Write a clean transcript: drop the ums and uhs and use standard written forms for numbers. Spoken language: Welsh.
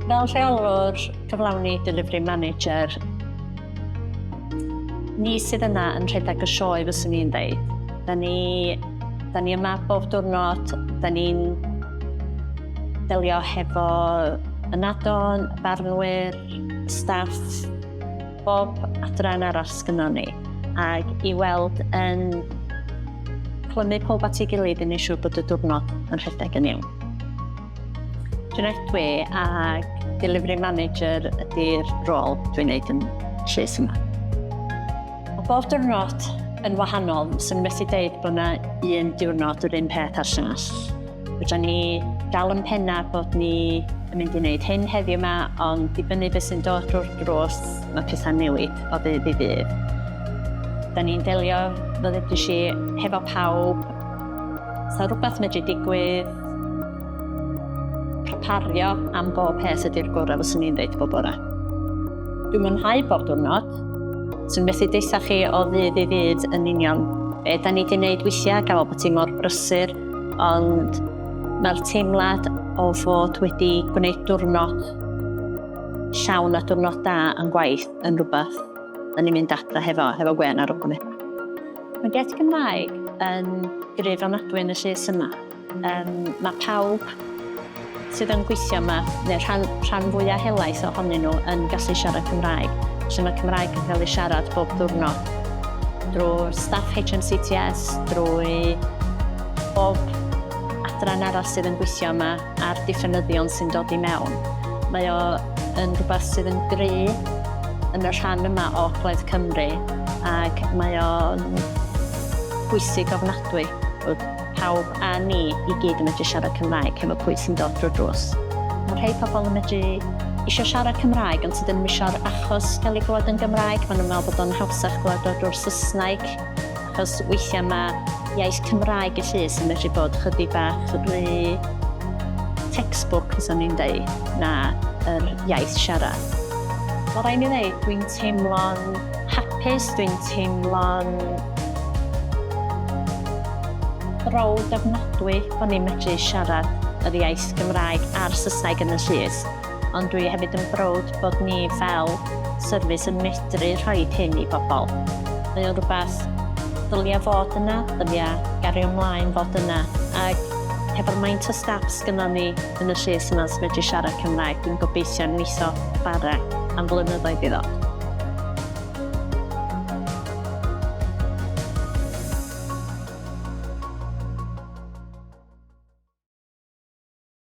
Fel rheolwr cyflawni delivery manager, ni sydd yna yn rhedeg y sioe fyswn i'n dweud. Da ni yma bob diwrnod, da ni'n delio hefo y nadon, y barnwyr, staff, bob adran arall sgynnon ni. Ac i weld yn clymu pob at ei gilydd i neu siŵr bod y diwrnod yn rhedeg yn iawn. Dwi'n dwi ac delivery manager ydy'r rôl dwi'n neud yn llys yma. Mae bob diwrnod yn wahanol, sy'n methu deud bod yna un diwrnod yr un peth a'r llall. Fydra ni dal yn penna bod ni yn mynd i wneud hyn heddiw yma, ond dibynnu beth sy'n dod drwy'r drws, mae pethau'n newid o ddydd i ddydd. Da ni'n delio, fel ddedais i, hefo pawb. Sa rhywbeth medru digwydd, prepario am bob peth ydy'r gorau fyswn i'n dweud bob bore. Dwi'n mwynhau bob diwrnod, sy'n methu deitha chi o ddydd i ddydd yn union be da ni wedi gwneud weithiau, gael bod ti mor brysur, ond mae'r teimlad o fod wedi gwneud diwrnod llawn a diwrnod da yn gwaith yn rhywbeth da ni'n mynd adra hefo gwen ar ôl. Mae Get Cymraeg yn gryf ofnadwy yn y llys yma. Mae pawb sydd yn gweithio yma, neu rhan fwyaf helaeth ohonyn nhw yn gallu siarad Cymraeg. Lle mae Cymraeg yn cael ei siarad bob diwrnod drwy'r staff HMCTS, drwy bob adran arall sydd yn gweithio yma a'r diffynyddion sy'n dod i mewn. Mae o yn rhywbeth sydd yn gry yn y rhan yma o Ogledd Cymru ac mae o'n bwysig ofnadwy bod pawb a ni i gyd yn medru siarad Cymraeg hefo pwy sy'n dod drwy'r drws. Mae rhai pobl yn medru eisiau siarad Cymraeg ond sydd yn misio'r achos cael ei glywed yn Gymraeg. Maen nhw'n meddwl bod o'n hawsach glywed drwy'r Saesneg achos weithiau mae iaith Cymraeg y llys yn medru bod chydig bach rhy textbook, fyswn ni'n deud, na yr iaith siarad. Fel rhaid i ddweud, dwi'n teimlo'n hapus, dwi'n teimlo'n browd ofnadwy bod ni'n medru siarad yr iaith Gymraeg a'r Saesneg yn y llys. Ond dwi hefyd yn browd bod ni fel service yn medru rhoi hyn i bobl. Mae o'n rhywbeth ddylia fod yna, ddylia gario ymlaen fod yna. Ac hefo'r maint o staff sgynnon ni yn y llys yma sy'n medru siarad Cymraeg, dwi'n gobeithio'n weithio bara am flynyddoedd i ddod.